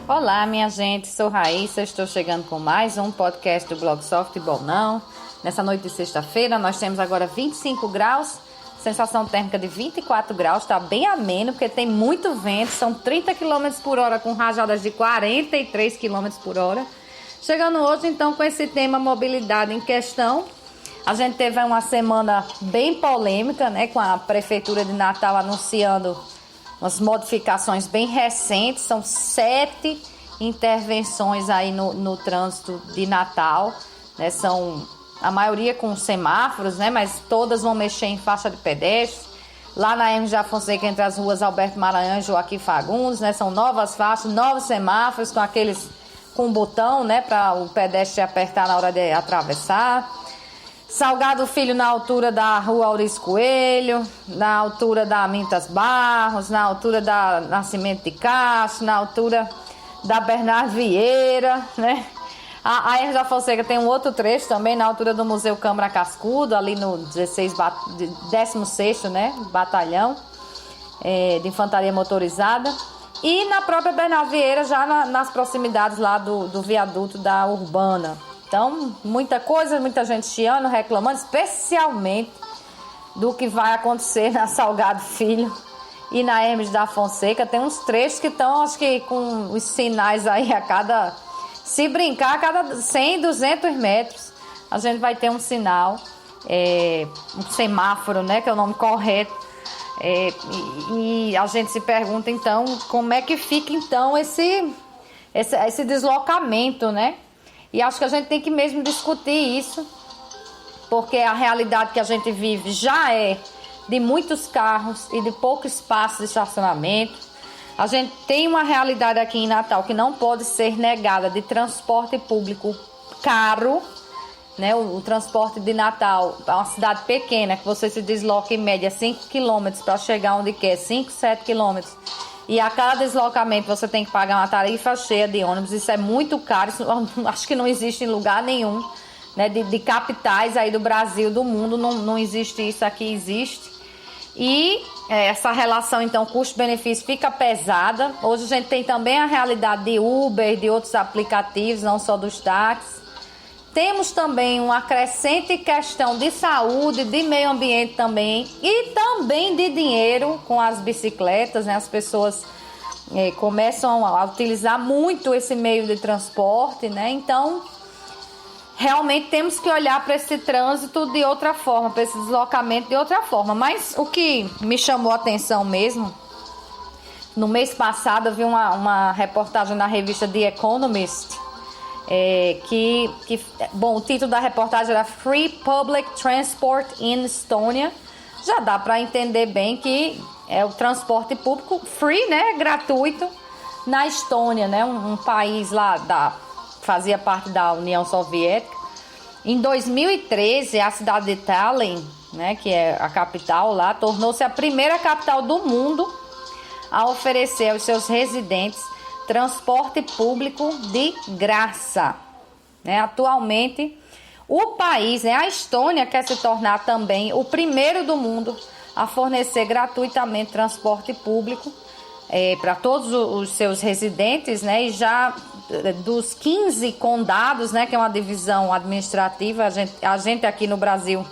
Olá, minha gente, sou Raíssa, estou chegando com mais um podcast do blog Só Futebol Não. Nessa noite de sexta-feira, nós temos agora 25 graus, sensação térmica de 24 graus, está bem ameno, porque tem muito vento, são 30 km por hora com rajadas de 43 km por hora. Chegando hoje, então, com esse tema mobilidade em questão, a gente teve uma semana bem polêmica, né, com a Prefeitura de Natal anunciando umas modificações bem recentes, são 7 intervenções aí no trânsito de Natal, né, são a maioria com semáforos, né, mas todas vão mexer em faixa de pedestre. Lá na Hermes de Afonseca, entre as ruas Alberto Maranhão e Joaquim Fagundes, né, são novas faixas, novos semáforos com botão, né, para o pedestre apertar na hora de atravessar. Salgado Filho na altura da rua Aurício Coelho, na altura da Mintas Barros, na altura da Nascimento de Castro, na altura da Bernardo Vieira, né? A Hermes da Fonseca tem um outro trecho também na altura do Museu Câmara Cascudo, ali no 16º, né, Batalhão de Infantaria Motorizada. E na própria Bernardo Vieira, já nas proximidades lá do viaduto da Urbana. Então, muita coisa, muita gente chiando, reclamando, especialmente do que vai acontecer na Salgado Filho e na Hermes da Fonseca. Tem uns trechos que estão, acho que com os sinais aí se brincar, a cada 100, 200 metros, a gente vai ter um sinal, um semáforo, né, que é o nome correto. E a gente se pergunta, então, como é que fica, então, esse deslocamento, né? E acho que a gente tem que mesmo discutir isso, porque a realidade que a gente vive já é de muitos carros e de pouco espaço de estacionamento. A gente tem uma realidade aqui em Natal que não pode ser negada, de transporte público caro, né? O transporte de Natal é uma cidade pequena, que você se desloca em média 5 km para chegar onde quer, 5, 7 km. E a cada deslocamento você tem que pagar uma tarifa cheia de ônibus. Isso é muito caro, isso, acho que não existe em lugar nenhum, né? De capitais aí do Brasil, do mundo, não existe isso, aqui existe. E essa relação, então, custo-benefício fica pesada. Hoje a gente tem também a realidade de Uber, de outros aplicativos, não só dos táxis. Temos também uma crescente questão de saúde, de meio ambiente também, e também de dinheiro com as bicicletas, né? As pessoas começam a utilizar muito esse meio de transporte, né? Então, realmente temos que olhar para esse trânsito de outra forma, para esse deslocamento de outra forma. Mas o que me chamou a atenção mesmo, no mês passado eu vi uma reportagem na revista The Economist, bom, o título da reportagem era Free Public Transport in Estonia. Já dá para entender bem que é o transporte público free, né, gratuito, na Estônia, né, um país lá fazia parte da União Soviética. Em 2013, a cidade de Tallinn, né, que é a capital lá, tornou-se a primeira capital do mundo a oferecer aos seus residentes transporte público de graça, né? Atualmente, o país, né, a Estônia, quer se tornar também o primeiro do mundo a fornecer gratuitamente transporte público para todos os seus residentes, né? E já dos 15 condados, né, que é uma divisão administrativa, a gente aqui no Brasil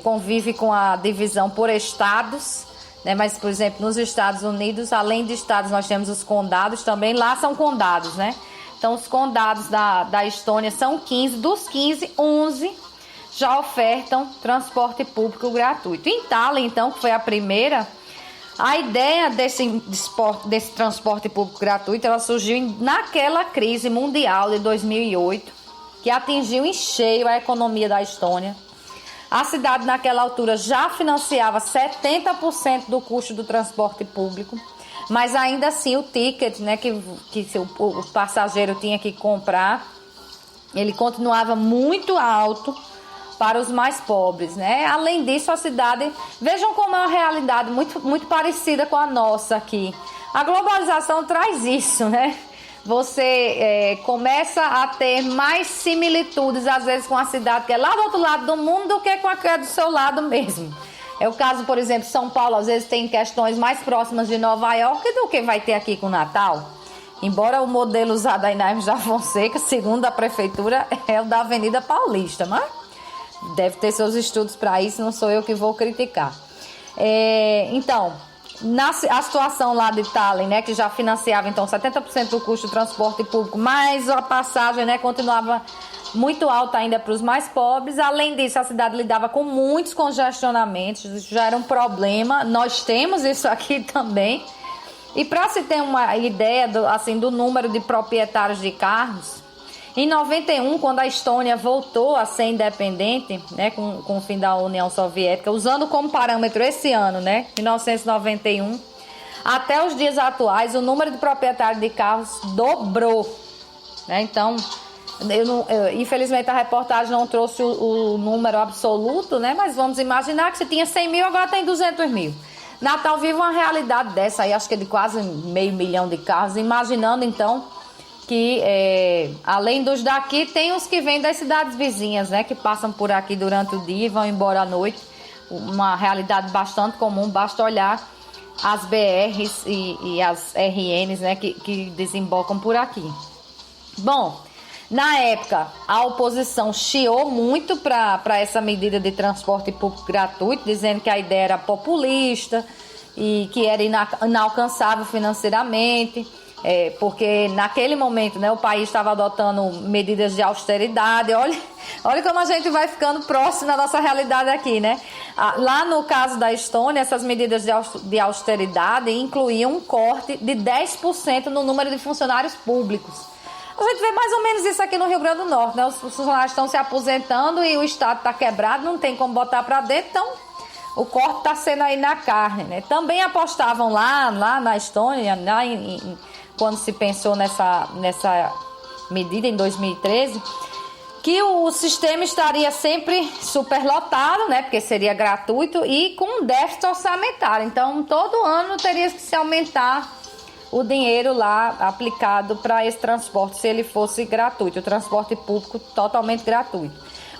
convive com a divisão por estados, né? Mas, por exemplo, nos Estados Unidos, além de estados, nós temos os condados também. Lá são condados, né? Então, os condados da Estônia são 15. Dos 15, 11 já ofertam transporte público gratuito. Em Tallinn, então, que foi a primeira, a ideia desse transporte público gratuito, ela surgiu naquela crise mundial de 2008, que atingiu em cheio a economia da Estônia. A cidade, naquela altura, já financiava 70% do custo do transporte público, mas ainda assim o ticket, né, que o passageiro tinha que comprar, ele continuava muito alto para os mais pobres, né? Além disso, a cidade, vejam como é uma realidade muito, muito parecida com a nossa aqui. A globalização traz isso, né? você começa a ter mais similitudes, às vezes, com a cidade que é lá do outro lado do mundo do que com a que é do seu lado mesmo. É o caso, por exemplo, São Paulo, às vezes tem questões mais próximas de Nova York do que vai ter aqui com o Natal. Embora o modelo usado aí na Hermes da Fonseca, segundo a prefeitura, é o da Avenida Paulista, mas deve ter seus estudos para isso, não sou eu que vou criticar. Então, a situação lá de Tallinn, né, que já financiava então 70% do custo do transporte público, mas a passagem, né, continuava muito alta ainda para os mais pobres. Além disso, a cidade lidava com muitos congestionamentos, isso já era um problema. Nós temos isso aqui também. E para se ter uma ideia do número de proprietários de carros, em 91, quando a Estônia voltou a ser independente, né, com o fim da União Soviética, usando como parâmetro esse ano, né, 1991, até os dias atuais, o número de proprietários de carros dobrou. Né? Então, infelizmente a reportagem não trouxe o número absoluto, né, mas vamos imaginar que se tinha 100 mil, agora tem 200 mil. Natal vive uma realidade dessa aí, acho que é de quase 500 mil de carros, imaginando então que além dos daqui, tem os que vêm das cidades vizinhas, né, que passam por aqui durante o dia e vão embora à noite, uma realidade bastante comum, basta olhar as BRs e as RNs, né, que desembocam por aqui. Bom, na época, a oposição chiou muito para essa medida de transporte público gratuito, dizendo que a ideia era populista e que era inalcançável financeiramente, porque naquele momento, né, o país estava adotando medidas de austeridade. Olha como a gente vai ficando próximo da nossa realidade aqui, né? Lá no caso da Estônia, essas medidas de austeridade incluíam um corte de 10% no número de funcionários públicos. A gente vê mais ou menos isso aqui no Rio Grande do Norte, né? Os funcionários estão se aposentando e o Estado está quebrado, não tem como botar para dentro, então o corte está sendo aí na carne, né? Também apostavam lá na Estônia, quando se pensou nessa medida em 2013, que o sistema estaria sempre superlotado, né? Porque seria gratuito e com um déficit orçamentário. Então, todo ano teria que se aumentar o dinheiro lá aplicado para esse transporte, se ele fosse gratuito, o transporte público totalmente gratuito.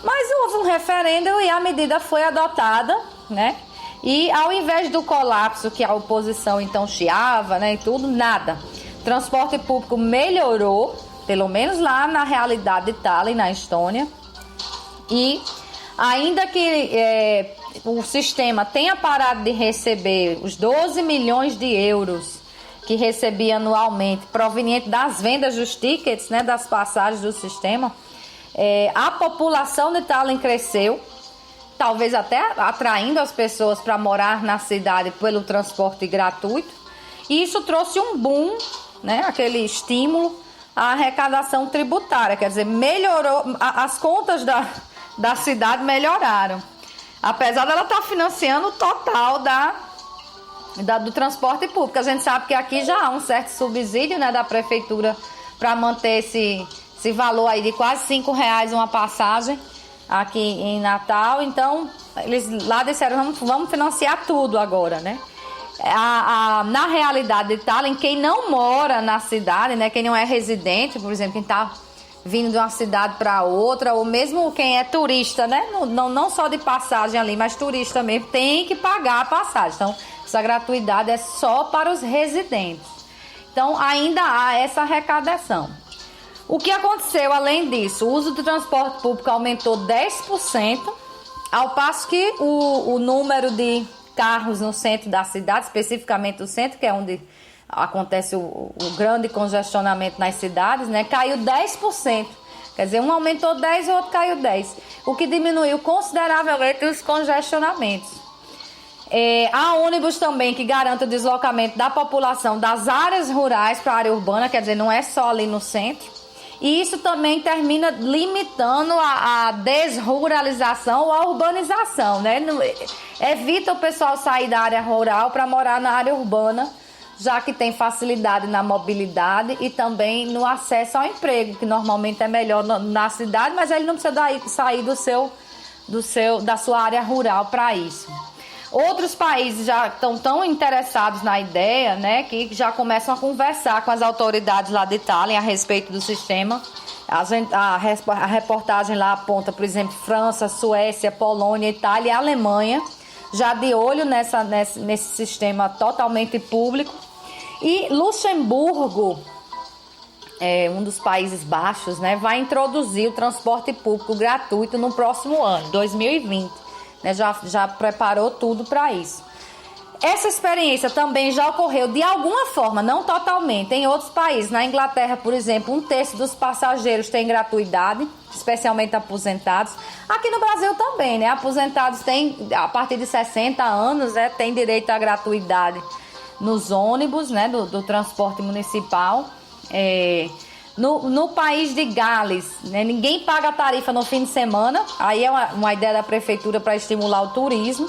Mas houve um referendo e a medida foi adotada, né? E ao invés do colapso que a oposição então chiava, né, e tudo, nada. O transporte público melhorou, pelo menos lá na realidade de Tallinn, na Estônia. E ainda que o sistema tenha parado de receber os 12 milhões de euros que recebia anualmente, proveniente das vendas dos tickets, né, das passagens do sistema, a população de Tallinn cresceu, talvez até atraindo as pessoas para morar na cidade pelo transporte gratuito, e isso trouxe um boom, né, aquele estímulo à arrecadação tributária, quer dizer, melhorou, as contas da cidade melhoraram, apesar dela estar financiando o total do transporte público. A gente sabe que aqui já há um certo subsídio, né, da prefeitura para manter esse valor aí de quase R$5 uma passagem aqui em Natal. Então, eles lá disseram, vamos financiar tudo agora, né? Na realidade de Tallinn, quem não mora na cidade, né, quem não é residente, por exemplo, quem está vindo de uma cidade para outra, ou mesmo quem é turista, né, não só de passagem ali, mas turista mesmo, tem que pagar a passagem. Então, essa gratuidade é só para os residentes. Então, ainda há essa arrecadação. O que aconteceu além disso? O uso do transporte público aumentou 10%, ao passo que o número de carros no centro da cidade, especificamente o centro, que é onde acontece o grande congestionamento nas cidades, né, caiu 10%. Quer dizer, um aumentou 10% e o outro caiu 10%, o que diminuiu consideravelmente os congestionamentos. Há ônibus também que garante o deslocamento da população das áreas rurais para a área urbana, quer dizer, não é só ali no centro. E isso também termina limitando a desruralização ou a urbanização, né? Evita o pessoal sair da área rural para morar na área urbana, já que tem facilidade na mobilidade e também no acesso ao emprego, que normalmente é melhor na cidade, mas ele não precisa sair da sua área rural para isso. Outros países já estão tão interessados na ideia, né, que já começam a conversar com as autoridades lá de Itália a respeito do sistema. A reportagem lá aponta, por exemplo, França, Suécia, Polônia, Itália e Alemanha, já de olho nesse sistema totalmente público. E Luxemburgo, um dos Países Baixos, né, vai introduzir o transporte público gratuito no próximo ano, 2020. Né, já preparou tudo para isso. Essa experiência também já ocorreu de alguma forma, não totalmente, em outros países. Na Inglaterra, por exemplo, 1/3 dos passageiros tem gratuidade, especialmente aposentados. Aqui no Brasil também, né? Aposentados têm, a partir de 60 anos, tem direito à gratuidade nos ônibus, né? Do transporte municipal. No país de Gales, né? Ninguém paga tarifa no fim de semana. Aí é uma ideia da prefeitura para estimular o turismo.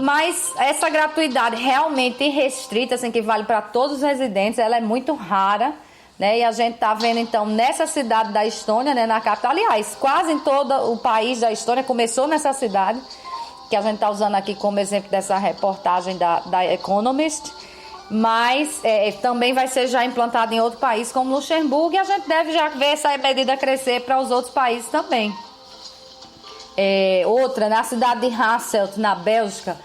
Mas essa gratuidade realmente restrita, assim, que vale para todos os residentes, ela é muito rara, né? E a gente está vendo, então, nessa cidade da Estônia, né, na capital, aliás, quase em todo o país da Estônia, começou nessa cidade, que a gente está usando aqui como exemplo dessa reportagem da Economist, mas também vai ser já implantado em outro país como Luxemburgo, e a gente deve já ver essa medida crescer para os outros países também. Outra, na cidade de Hasselt, na Bélgica,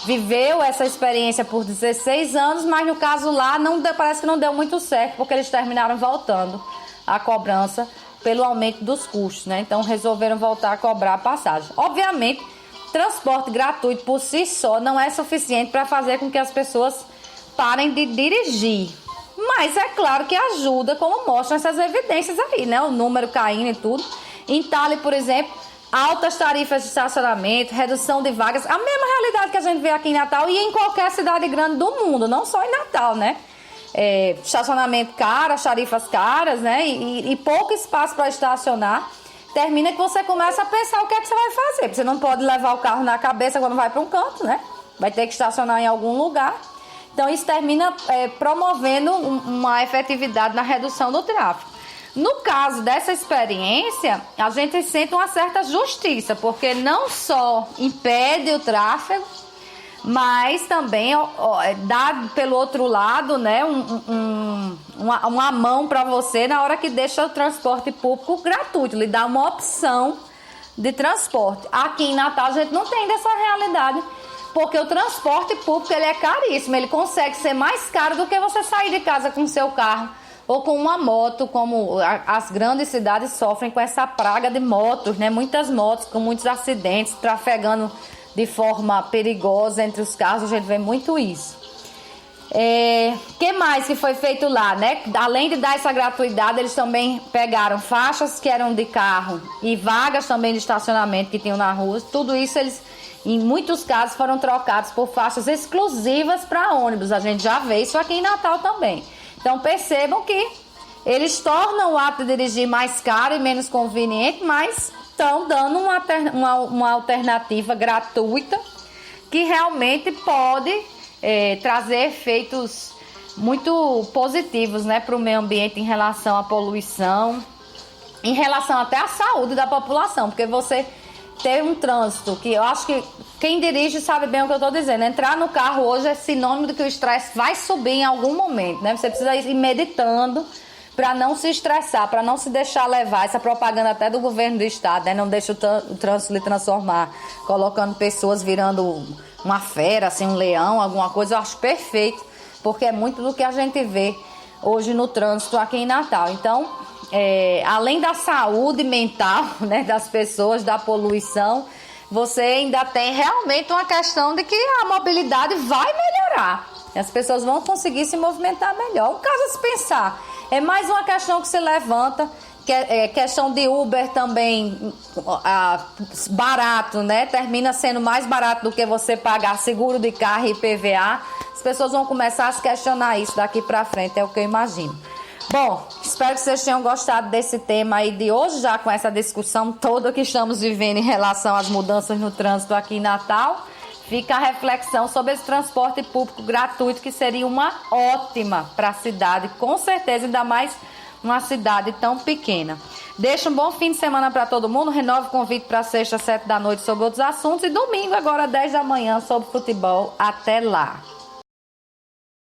viveu essa experiência por 16 anos, mas no caso lá parece que não deu muito certo, porque eles terminaram voltando a cobrança pelo aumento dos custos, né? Então resolveram voltar a cobrar a passagem. Obviamente, transporte gratuito por si só não é suficiente para fazer com que as pessoas parem de dirigir. Mas é claro que ajuda, como mostram essas evidências aí, né? O número caindo e tudo. Em Itália, por exemplo, altas tarifas de estacionamento, redução de vagas, a mesma realidade que a gente vê aqui em Natal e em qualquer cidade grande do mundo, não só em Natal, né? Estacionamento caro, as tarifas caras, né? E pouco espaço para estacionar. Termina que você começa a pensar o que é que você vai fazer. Porque você não pode levar o carro na cabeça quando vai para um canto, né? Vai ter que estacionar em algum lugar. Então isso termina promovendo uma efetividade na redução do tráfego. No caso dessa experiência, a gente sente uma certa justiça, porque não só impede o tráfego, mas também dá pelo outro lado, né, uma mão para você na hora que deixa o transporte público gratuito, lhe dá uma opção de transporte. Aqui em Natal a gente não tem dessa realidade, porque o transporte público ele é caríssimo, ele consegue ser mais caro do que você sair de casa com o seu carro ou com uma moto, como as grandes cidades sofrem com essa praga de motos, né? Muitas motos com muitos acidentes, trafegando de forma perigosa entre os carros, a gente vê muito isso. Que mais que foi feito lá, né? Além de dar essa gratuidade, eles também pegaram faixas que eram de carro e vagas também de estacionamento que tinham na rua. Tudo isso eles, em muitos casos, foram trocados por faixas exclusivas para ônibus. A gente já vê isso aqui em Natal também. Então percebam que eles tornam o ato de dirigir mais caro e menos conveniente, mas estão dando uma alternativa gratuita que realmente pode trazer efeitos muito positivos, né, para o meio ambiente em relação à poluição, em relação até à saúde da população, porque você ter um trânsito que eu acho que quem dirige sabe bem o que eu estou dizendo. Entrar no carro hoje é sinônimo de que o estresse vai subir em algum momento, né? Você precisa ir meditando para não se estressar, para não se deixar levar. Essa propaganda até do governo do estado, né? Não deixa o trânsito lhe transformar, colocando pessoas virando uma fera, assim, um leão, alguma coisa. Eu acho perfeito, porque é muito do que a gente vê hoje no trânsito aqui em Natal. Então, além da saúde mental, né, das pessoas, da poluição, você ainda tem realmente uma questão de que a mobilidade vai melhorar. As pessoas vão conseguir se movimentar melhor. Um caso a se pensar, é mais uma questão que se levanta, que é questão de Uber também, barato, né? Termina sendo mais barato do que você pagar seguro de carro e IPVA. As pessoas vão começar a se questionar isso daqui para frente, é o que eu imagino. Bom, espero que vocês tenham gostado desse tema aí de hoje, já com essa discussão toda que estamos vivendo em relação às mudanças no trânsito aqui em Natal. Fica a reflexão sobre esse transporte público gratuito, que seria uma ótima para a cidade, com certeza, ainda mais uma cidade tão pequena. Deixa um bom fim de semana para todo mundo. Renove o convite para sexta, 7 da noite sobre outros assuntos. E domingo, agora 10 da manhã, sobre futebol. Até lá.